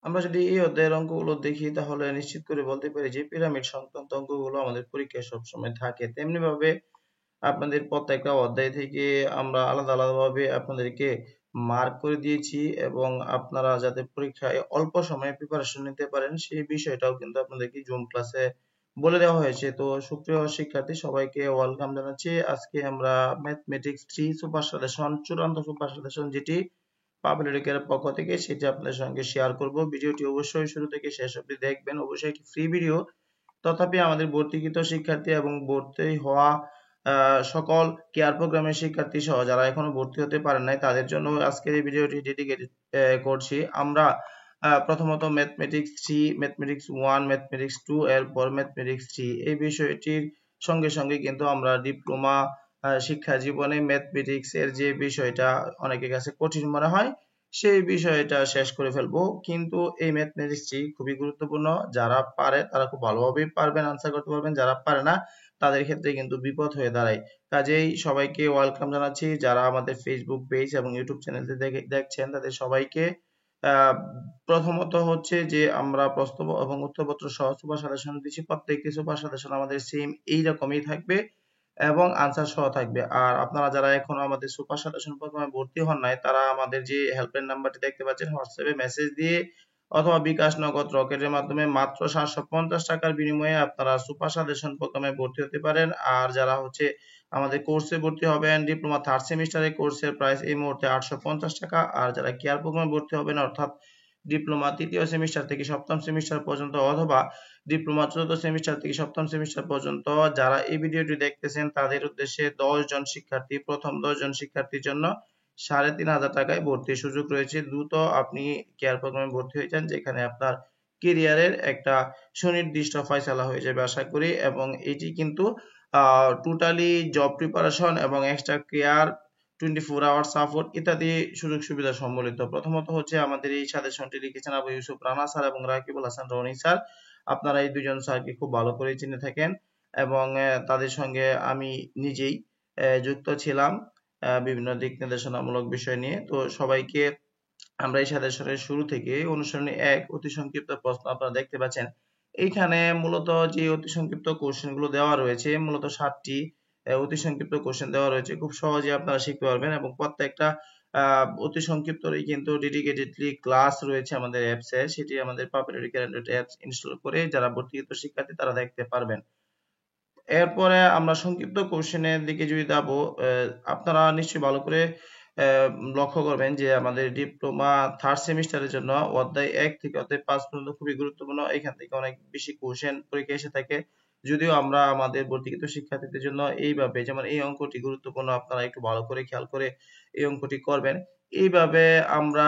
আমরা যদি এই অধ্যায়ের অঙ্কগুলো দেখি তাহলে নিশ্চিত করে বলতে পারি যে পিরামিড সংক্রান্ত অঙ্কগুলো আমাদের পরীক্ষায় সবসময় থাকে। তেমনি ভাবে আপনাদের প্রত্যেকটা অধ্যায় থেকে আমরা আলাদা আলাদাভাবে আপনাদেরকে মার্ক করে দিয়েছি এবং আপনারা যাতে পরীক্ষায় অল্প সময়ে প্রিপারেশন নিতে পারেন সেই বিষয়টাও কিন্তু আপনাদেরকে জুম ক্লাসে বলে দেওয়া হয়েছে। তো সুপ্রিয় শিক্ষার্থী সবাইকে ওয়েলকাম জানাচ্ছি। আজকে আমরা ম্যাথমেটিক্স 3 সুপার সাজেশন চূড়ান্ত সুপার সাজেশন যেটি পাবলিকের পক্ষ থেকে সেটি আপনাদের সঙ্গে শেয়ার করব। ভিডিওটি অবশ্যই শুরু থেকে শেষ অবধি দেখবেন। অবশ্যই একটি ফ্রি ভিডিও, তথাপি আমাদের ভর্তিকৃত শিক্ষার্থী এবং ভর্তি হওয়া সকল কেয়ার প্রোগ্রামের শিক্ষার্থী সহ যারা এখনো ভর্তি হতে পারেন নাই তাদের জন্য আজকের এই ভিডিওটি ডেডিকেটেড করছি। আমরা প্রথমত ম্যাথমেটিক্স 3, ম্যাথমেটিক্স 1, ম্যাথমেটিক্স 2 এরপর ম্যাথমেটিক্স 3 এই বিষয়টির সঙ্গে সঙ্গে কিন্তু আমরা ডিপ্লোমা শিক্ষা জীবনে ম্যাথমেটিক্স এর যে বিষয়টা অনেকের কাছে কঠিন মনে হয় সেই বিষয়টা শেষ করে ফেলবো। কিন্তু এই ম্যাথমেটিক্সটি খুবই গুরুত্বপূর্ণ। যারা পারে তারা খুব ভালোভাবেই পারবেন, আনসার করতে পারবেন। যারা পারে না তাদের ক্ষেত্রে কিন্তু বিপদ হয়ে দাঁড়ায়। কাজেই সবাইকে ওয়েলকাম জানাচ্ছি। যারা আমাদের ফেসবুক পেজ এবং ইউটিউব চ্যানেলটি দেখছেন তাদের সবাইকে প্রথমত হচ্ছে যে আমরা প্রশ্ন এবং উত্তরপত্র সহ সুপার সাজেশন দিচ্ছি। প্রত্যেকটি সুপার সাজেশন আমাদের সেম এইরকমই থাকবে এবং আনসার সহ থাকবে। আর আপনারা যারা এখনো আমাদের সুপার সাজেশন প্রোগ্রামে ভর্তি হন নাই তারা আমাদের যে হেল্পলাইন নাম্বারটি দেখতে পাচ্ছেন হোয়াটসঅ্যাপে মেসেজ দিয়ে অথবা বিকাশ, নগদ, রকেটের মাধ্যমে মাত্র 750 টাকার বিনিময়ে আপনারা সুপার সাজেশন প্রোগ্রামে ভর্তি হতে পারেন। আর যারা হচ্ছে আমাদের কোর্সে ভর্তি হবেন ডিপ্লোমা 3rd সেমিস্টারে কোর্সের প্রাইস এই মুহূর্তে 850 টাকা। আর যারা কেয়ার প্রোগ্রামে ভর্তি হবেন অর্থাৎ ডিপ্লোমা 3য় সেমিস্টার থেকে 7ম সেমিস্টার পর্যন্ত অথবা ডিপ্লোমা 4র্থ সেমিস্টার থেকে 7ম সেমিস্টার পর্যন্ত যারা এই ভিডিওটি দেখতেছেন তাদের উদ্দেশ্যে 10 জন শিক্ষার্থী, প্রথম 10 জন শিক্ষার্থীর জন্য 3500 টাকায় ভর্তির সুযোগ রয়েছে। দ্রুত আপনি কেয়ার প্রোগ্রামে ভর্তি হয়ে যান, যেখানে আপনার কেরিয়ারের একটা সুনির্দিষ্ট ফয়সালা হয়ে যাবে আশা করি। এবং এটি কিন্তু টোটালি জব প্রিপারেশন এবং এক্সট্রা কেয়ার 24 আওয়ার সাপোর্ট ইত্যাদি সুযোগ সুবিধা সম্বলিত। প্রথমত হচ্ছে আমাদের এই সাজেশনটি লিখেছেন আবু ইউসুফ রানা স্যার এবং রাকিবুল হাসান রনি স্যার। আপনারা এই দুজন স্যারকে খুব ভালো করে চিনে থাকেন এবং তাদের সঙ্গে আমি নিজেই যুক্ত ছিলাম বিভিন্ন দিক নির্দেশনামূলক বিষয় নিয়ে। তো সবাইকে আমরা এই সাজেশনের শুরু থেকে অনুসরণী 1 অতি সংক্ষিপ্ত প্রশ্ন আপনারা দেখতে পাচ্ছেন। এইখানে মূলত যে অতি সংক্ষিপ্ত কোশ্চেন গুলো দেওয়া রয়েছে মূলত 7টি অতি সংক্ষিপ্ত কোশ্চেন দেওয়া রয়েছে, খুব সহজে আপনারা শিখতে পারবেন এবং প্রত্যেকটা অতি সংক্ষিপ্তরই কিন্তু ডেডিকেটেডলি ক্লাস রয়েছে আমাদের অ্যাপসে। সেটি আমাদের পাপড়ি ক্যালেন্ডার অ্যাপস ইনস্টল করে যারা ভর্তিকৃত শিক্ষার্থী তারা দেখতে পারবেন। এরপরে আমরা সংক্ষিপ্ত কোশ্চেনের দিকে যদি যাবো, আপনারা নিশ্চয়ই ভালো করে লক্ষ্য করবেন যে আমাদের ডিপ্লোমা 3rd সেমিস্টারের জন্য অধ্যায় 1 থেকে অধ্যায় 5 পর্যন্ত খুবই গুরুত্বপূর্ণ। এখান থেকে অনেক বেশি কোশ্চেন পরীক্ষায় এসে থাকে। যদিও আমরা আমাদের ভর্তিকৃত শিক্ষার্থীদের জন্য এইভাবে, যেমন এই অঙ্কটি গুরুত্বপূর্ণ, আপনারা একটু ভালো করে খেয়াল করে এই অঙ্কটি করবেন। এইভাবে আমরা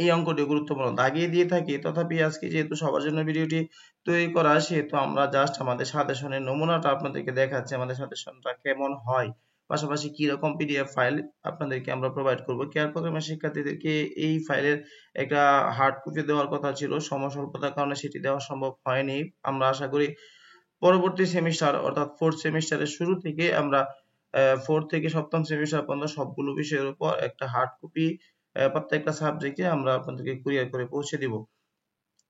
এই অঙ্কটি গুরুত্বপূর্ণ দাগিয়ে দিয়ে থাকি। তথাপি আজকে যেহেতু সবার জন্য ভিডিওটি তৈরি করা, সেহেতু আমরা জাস্ট আমাদের সাজেশনের নমুনাটা আপনাদেরকে দেখাচ্ছি আমাদের সাজেশনটা কেমন হয়, পাশাপাশি কি রকম পিডিএফ ফাইল আপনাদেরকে আমরা প্রোভাইড করব। কেয়ার প্রোগ্রামের শিক্ষার্থীদেরকে এই ফাইলের একটা হার্ড কপি দেওয়ার কথা ছিল, সময় স্বল্পতার কারণে সেটি দেওয়া সম্ভব হয়নি। আমরা আশা করি পরবর্তী সেমিস্টার অর্থাৎ 4th সেমিস্টারের শুরু থেকে আমরা 4th থেকে 7ম সেমিস্টার পর্যন্ত সবগুলো বিষয়ের উপর একটা হার্ড কপি প্রত্যেকটা সাবজেক্টে আমরা আপনাদেরকে কুরিয়ার করে পৌঁছে দিব।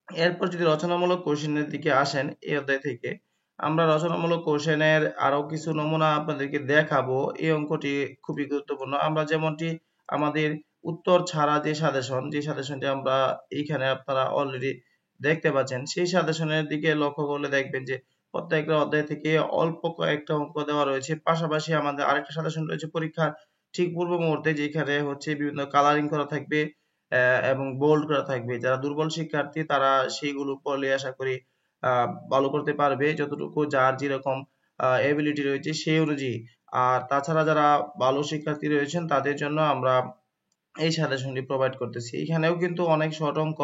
এরপর যদি রচনামূলক কোশ্চেনের দিকে আসেন, এই অধ্যায় থেকে আমরা রচনামূলক কোশ্চেনের আরো কিছু নমুনা আপনাদেরকে দেখাবো। এই অঙ্কটি খুবই গুরুত্বপূর্ণ। আমরা যেমনটি আমাদের উত্তর ছাড়া যে সাজেশনটি আমরা এইখানে আপনারা অলরেডি দেখতে পাচ্ছেন, সেই সাজেশনের দিকে লক্ষ্য করলে দেখবেন যে প্রত্যেকটা অধ্যায় থেকে অল্প কয়েকটা অঙ্ক দেওয়া রয়েছে। পাশাপাশি আমাদের আরেকটা সাজেশন রয়েছে পরীক্ষার ঠিক পূর্ব মুহূর্তে, যেখানে হচ্ছে বিভিন্ন কালারিং করা থাকবে এবং বোল্ড করা থাকবে। যারা দুর্বল শিক্ষার্থী তারা সেইগুলো পড়লে আশা করি ভালো করতে পারবে, যতটুকু যার যেরকম এবিলিটি রয়েছে সেই অনুযায়ী। আর তাছাড়া যারা ভালো শিক্ষার্থী রয়েছেন তাদের জন্য আমরা এই সাজেশনটি প্রোভাইড করতেছি। এখানেও কিন্তু অনেক শর্ট অঙ্ক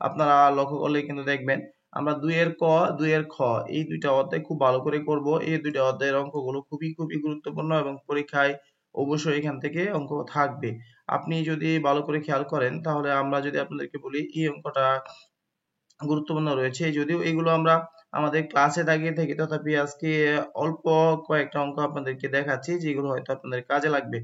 আপনারা লক্ষ্য করলে কিন্তু দেখবেন আমরা 2 এর ক 2 এর খ এই দুইটা অধ্যায় খুব ভালো করে করব। এই দুইটা অধ্যায়ের অঙ্কগুলো খুবই গুরুত্বপূর্ণ এবং পরীক্ষায় অবশ্যই এখান থেকে অঙ্ক থাকবে। আপনি যদি ভালো করে খেয়াল করেন তাহলে আমরা যদি আপনাদেরকে বলি এই অঙ্কটা গুরুত্বপূর্ণ রয়েছে, যদিও এগুলো আমরা আমাদের ক্লাসে দাগিয়ে থাকি, তথাপি আজকে অল্প কয়েকটা অঙ্ক আপনাদেরকে দেখাচ্ছি যেগুলো হয়তো আপনাদের কাজে লাগবে।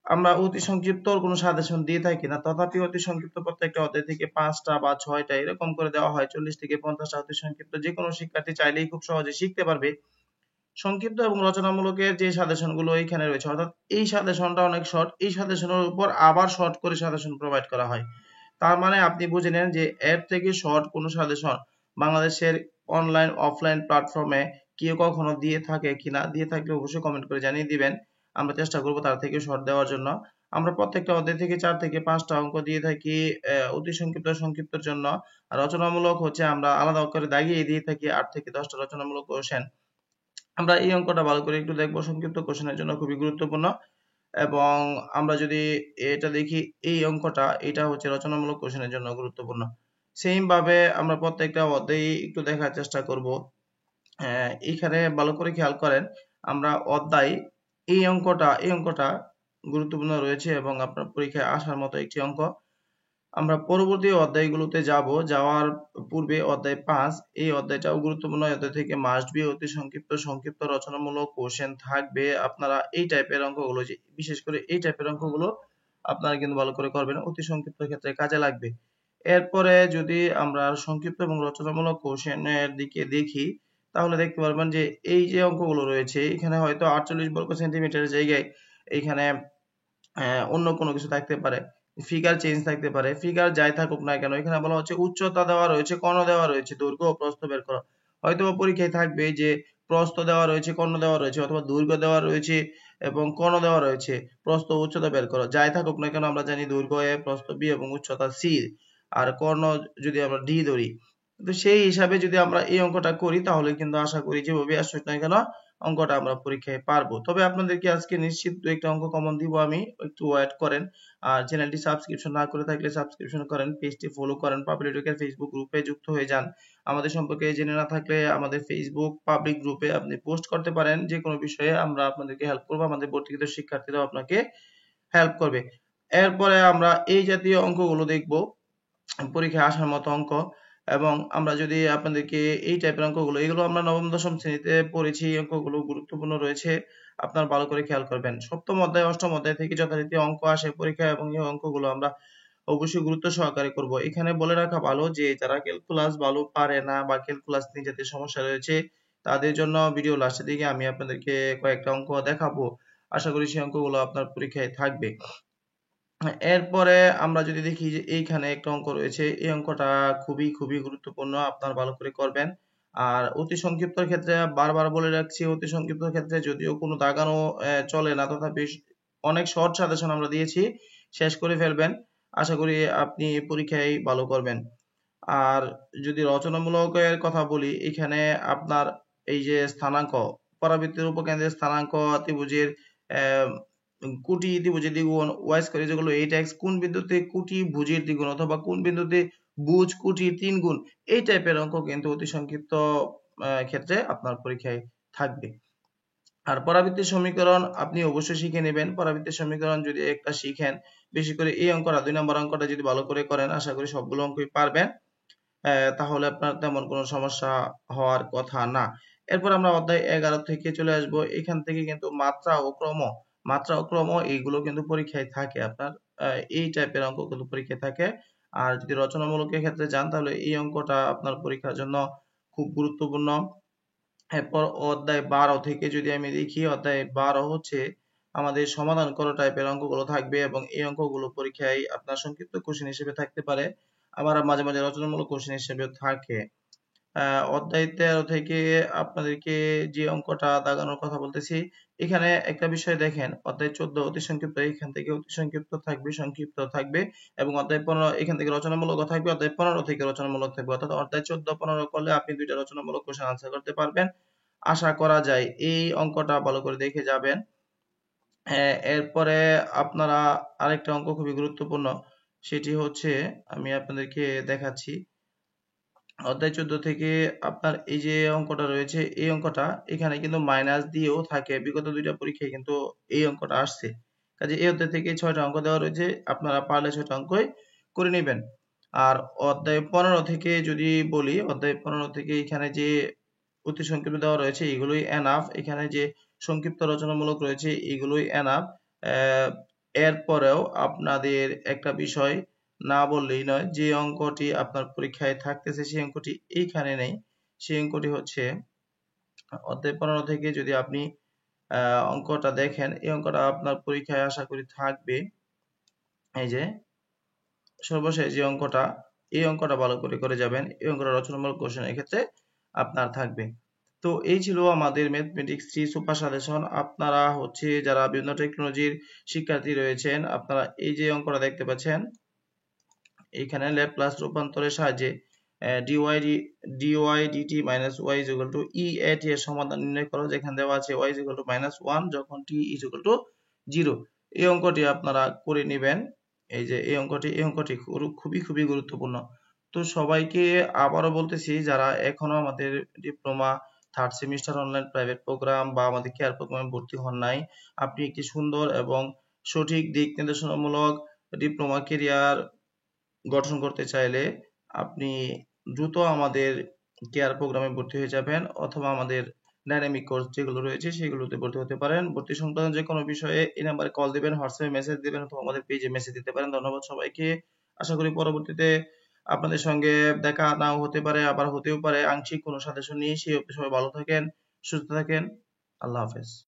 আমরা অতি সংক্ষিপ্ত কোনো সাজেশন দিয়ে থাকি না, তথাপি অতি সংক্ষিপ্ত প্রত্যেকটা অধ্যায় থেকে 5টা বা 6টা এরকম করে দেওয়া হয়। 40 থেকে 50টা অতি সংক্ষিপ্ত যে কোনো শিক্ষার্থী চাইলেই খুব সহজে শিখতে পারবে। সংক্ষিপ্ত এবং রচনামূলকের যে সাজেশন গুলো এখানে রয়েছে, অর্থাৎ এই সাজেশনটা অনেক শর্ট, এই সাজেশনের উপর আবার শর্ট করে সাজেশন প্রোভাইড করা হয়। তার মানে আপনি বুঝে নেন যে এর থেকে শর্ট কোনো সাজেশন বাংলাদেশের অনলাইন অফলাইন প্ল্যাটফর্মে কেউ কখনো দিয়ে থাকে কিনা, দিয়ে থাকলে অবশ্যই কমেন্ট করে জানিয়ে দিবেন। আমরা চেষ্টা করব তার থেকে শর্ট দেওয়ার জন্য। আমরা প্রত্যেকটা অধ্যায় থেকে 4 থেকে 5টা অঙ্ক দিয়ে থাকি অতি সংক্ষিপ্ত সংক্ষিপ্তর জন্য। আর রচনামূলক হচ্ছে আমরা আলাদা করে দাগিয়ে দিয়ে থাকি 8 থেকে 10টা রচনামূলক কোশ্চেন। আমরা এই অঙ্কটা ভালো করে একটু দেখবো, সংক্ষিপ্ত কোশ্চেনের জন্য খুবই গুরুত্বপূর্ণ। এবং আমরা যদি এটা দেখি, এই অঙ্কটা এটা হচ্ছে রচনামূলক কোশ্চেনের জন্য গুরুত্বপূর্ণ। সেম ভাবে আমরা প্রত্যেকটা অধ্যায়ে একটু দেখার চেষ্টা করব। এখানে ভালো করে খেয়াল করেন, আমরা অধ্যায় এই অঙ্কটা গুরুত্বপূর্ণ রয়েছে এবং আপনার পরীক্ষায় আসার মতো একটি অঙ্ক। আমরা পরবর্তী অধ্যায়গুলোতে যাওয়ার পূর্বে অধ্যায় 5, এই অধ্যায়টাও গুরুত্বপূর্ণ। অধ্যায় থেকে মাস্ট বি অতি সংক্ষিপ্ত রচনামূলক কোশ্চেন থাকবে। আপনারা এই টাইপের অঙ্কগুলো, বিশেষ করে এই টাইপের অঙ্কগুলো আপনারা কিন্তু ভালো করে করবেন, অতি সংক্ষিপ্ত ক্ষেত্রে কাজে লাগবে। এরপরে যদি আমরা সংক্ষিপ্ত এবং রচনামূলক কোশ্চেনের দিকে দেখি, তাহলে দেখতে পারবেন যে এই যে অঙ্কগুলো রয়েছে, এখানে হয়তো 48 বর্গ সেন্টিমিটারের জায়গায় এখানে অন্য কোনো কিছু থাকতে পারে, ফিগার চেঞ্জ থাকতে পারে। ফিগার যাই থাকুক না কেন, এখানে বলা হচ্ছে উচ্চতা দেওয়া রয়েছে, কর্ণ দেওয়া রয়েছে, দৈর্ঘ্য ও প্রস্থ বের করো। হয়তো পরীক্ষায় থাকবে যে প্রস্থ দেওয়া রয়েছে, কর্ণ দেওয়া রয়েছে, অথবা দৈর্ঘ্য দেওয়া রয়েছে এবং কর্ণ দেওয়া রয়েছে, প্রস্থ উচ্চতা বের করো। যাই থাকুক না কেন, আমরা জানি দৈর্ঘ্য এ, প্রস্থ বি এবং উচ্চতা সি, আর কর্ণ যদি আমরা ডি ধরি, তো সেই হিসাবে যদি আমরা এই অঙ্কটা করি, তাহলে কিন্তু আশা করি যেভাবে আসুক না কেন অঙ্কটা আমরা পরীক্ষায় পারবো। তবে আপনাদেরকে আজকে নিশ্চিত একটা অঙ্ক কমন দিব আমি, একটু ওয়েট করেন। আর চ্যানেলটি সাবস্ক্রিপশন না করে থাকলে সাবস্ক্রিপশন করেন, পেজটি ফলো করেন, পাবলিক ফেসবুক গ্রুপে যুক্ত হয়ে যান। আমাদের সম্পর্কে জেনে না থাকলে আমাদের ফেসবুক পাবলিক গ্রুপে আপনি পোস্ট করতে পারেন, যে কোনো বিষয়ে আমরা আপনাদেরকে হেল্প করবো, আমাদের ভর্তিকৃত শিক্ষার্থীরাও আপনাকে হেল্প করবে। এরপরে আমরা এই জাতীয় অঙ্কগুলো দেখবো, পরীক্ষায় আসার মতো অঙ্ক। এবং আমরা যদি আপনাদেরকে এই টাইপের অঙ্কগুলো, এগুলো আমরা নবম দশম শ্রেণীতে পড়েছি, এই অঙ্কগুলো গুরুত্বপূর্ণ রয়েছে, আপনার ভালো করে খেয়াল করবেন। সপ্তম অধ্যায় অষ্টম অধ্যায় থেকে যথারীতি অঙ্ক আসে পরীক্ষায়, এবং এই অঙ্কগুলো আমরা অবশ্যই গুরুত্ব সহকারে করব। এখানে বলে রাখা ভালো যে যারা ক্যালকুলাস ভালো পারে না বা ক্যালকুলাস নিয়ে যাদের সমস্যা রয়েছে, তাদের জন্য ভিডিও লাস্টের দিকে আমি আপনাদেরকে কয়েকটা অঙ্ক দেখাবো। আশা করি সেই অঙ্কগুলো আপনার পরীক্ষায় থাকবে। এরপরে আমরা যদি দেখি যে এইখানে একটা অঙ্ক রয়েছে, এই অঙ্কটা খুবই গুরুত্বপূর্ণ, আপনার ভালো করে করবেন। আর অতি সংক্ষিপ্ত ক্ষেত্রে বারবার বলে রাখছি, অতি সংক্ষিপ্ত ক্ষেত্রে যদিও কোনো দাগানো চলে না, তথাপি অনেক শর্ট সাজেশন আমরা দিয়েছি, শেষ করে ফেলবেন। আশা করি আপনি পরীক্ষায় ভালো করবেন। আর যদি রচনামূলকের কথা বলি, এখানে আপনার এই যে স্থানাঙ্ক, পরাবৃত্তের উপকেন্দ্রের স্থানাঙ্ক, ত্রিভুজের কুটি, ত্রিভুজের দ্বিগুণ, ওয়াই স্কয়ার যেগুলো 8x, কোন বিন্দুতে কুটি ভুজের দ্বিগুণ, অথবা কোন বিন্দুতে ভুজ কুটির 3 গুণ, এই টাইপের অঙ্ক কিন্তু অতি সংক্ষিপ্ত ক্ষেত্রে আপনার পরীক্ষায় থাকবে। আর পরাবৃত্তির সমীকরণ আপনি অবশ্যই শিখে নেবেন। পরাবৃত্তির সমীকরণ যদি একটা শিখেন, বেশি করে এই অঙ্কটা 2 নম্বর অঙ্কটা যদি ভালো করে করেন, আশা করি সবগুলো অঙ্কই পারবেন। তাহলে আপনার তেমন কোনো সমস্যা হওয়ার কথা না। এরপর আমরা অধ্যায় 11 থেকে চলে আসব। এখান থেকে কিন্তু মাত্রা ও ক্রম এইগুলো কিন্তু পরীক্ষায় থাকে আপনার, এই টাইপের অঙ্ক কিন্তু পরীক্ষায় থাকে। আর যদি রচনামূলকের ক্ষেত্রে যান, তাহলে এই অঙ্কটা আপনার পরীক্ষার জন্য খুব গুরুত্বপূর্ণ। এরপর অধ্যায় 12 থেকে যদি আমি দেখি, অধ্যায় 12 হচ্ছে আমাদের সমাধান করো টাইপের অঙ্কগুলো থাকবে, এবং এই অঙ্কগুলো পরীক্ষায় আপনার সংক্ষিপ্ত কোশ্চেন হিসেবে থাকতে পারে, আবার মাঝে মাঝে রচনামূলক কোশ্চেন হিসেবে থাকে। অধ্যায় 13 থেকে আপনাদেরকে যে অঙ্কটা দাগানোর কথা বলতেছি, এখানে একটা বিষয় দেখেন, অধ্যায় 14 অতি সংক্ষিপ্ত, এখান থেকে অতি সংক্ষিপ্ত থাকবে, এবং অধ্যায় 15 এখান থেকে রচনামূলক থাকবে, অধ্যায় 15 থেকে রচনামূলক থাকবে। অর্থাৎ অধ্যায় 14 15 করলে আপনি দুইটা রচনামূলক কোশ্চেন আনসার করতে পারবেন, আশা করা যায়। এই অঙ্কটা ভালো করে দেখে যাবেন। এরপরে আপনারা আরেকটা অঙ্ক খুবই গুরুত্বপূর্ণ, সেটি হচ্ছে আমি আপনাদেরকে দেখাচ্ছি। অধ্যায় 14 থেকে আপনার এই যে অঙ্কটা রয়েছে, এই অঙ্কটা এখানে কিন্তু মাইনাস দিয়েও থাকে, বিগত দুইটা পরীক্ষায় কিন্তু এই অঙ্কটা আসছে। কাজে এই অধ্যায় থেকে 6টা অঙ্ক দেওয়া রয়েছে, আপনারা পারলে 6টা অঙ্কই করে নেবেন। আর অধ্যায় 15 থেকে যদি বলি, অধ্যায় 15 থেকে এখানে যে অতি সংক্ষিপ্ত দেওয়া রয়েছে এগুলোই এনাফ, এখানে যে সংক্ষিপ্ত রচনামূলক রয়েছে এগুলোই এনাফ। এরপরেও আপনাদের একটা বিষয় না বললেই নয়, যে অঙ্কটি আপনার পরীক্ষায় থাকতেছে সেই অঙ্কটি এইখানে নেই। সেই অঙ্কটি হচ্ছে অধ্যায় 15 থেকে যদি আপনি অঙ্কটা দেখেন, এই অঙ্কটা আপনার পরীক্ষায় আশা করি থাকবে। এই যে সর্বশেষ যে অঙ্কটা, এই অঙ্কটা ভালো করে যাবেন। এই অঙ্কটা রচনামূলক কোশ্চেন এক্ষেত্রে আপনার থাকবে। তো এই ছিল আমাদের ম্যাথমেটিক্স 3 সুপার সাজেশন। আপনারা হচ্ছে যারা বিভিন্ন টেকনোলজির শিক্ষার্থী রয়েছেন, আপনারা এই যে অঙ্কটা দেখতে পাচ্ছেন, এইখানে ল্যাপ্লাস রূপান্তরের সাহায্যে dy dt minus y is equal to e at এর সমাধান নির্ণয় করো, যেখানে দেওয়া আছে y ইজ ইকুয়াল টু -1 যখন t ইজ ইকুয়াল টু 0। এই অঙ্কটি আপনারা করে নেবেন। এই যে এই অঙ্কটি খুবই গুরুত্বপূর্ণ। তো সবাইকে আবারও বলতেছি, যারা এখনো আমাদের diploma 3rd semester online private program বা আমাদের কেয়ার প্রোগ্রামে ভর্তি হন নাই, আপনি একটি সুন্দর এবং সঠিক দিক নির্দেশনামূলক ডিপ্লোমা ক্যারিয়ার গঠন করতে চাইলে আপনি দ্রুত আমাদের কেয়ার প্রোগ্রামে ভর্তি হয়ে যাবেন, অথবা আমাদের ডাইনামিক কোর্স যেগুলো রয়েছে সেগুলোতে ভর্তি হতে পারেন। ভর্তি সংক্রান্ত যে কোনো বিষয়ে এই নাম্বারে কল দিবেন, হোয়াটসঅ্যাপে মেসেজ দিবেন, অথবা আমাদের পেজে মেসেজ দিতে পারেন। ধন্যবাদ সবাইকে। আশা করি পরবর্তীতে আপনাদের সঙ্গে দেখা নাও হতে পারে, আবার হতেও পারে আংশিক কোনো সাজেশন নিয়ে। সেই অবধি সবাই ভালো থাকেন, সুস্থ থাকেন। আল্লাহ হাফেজ।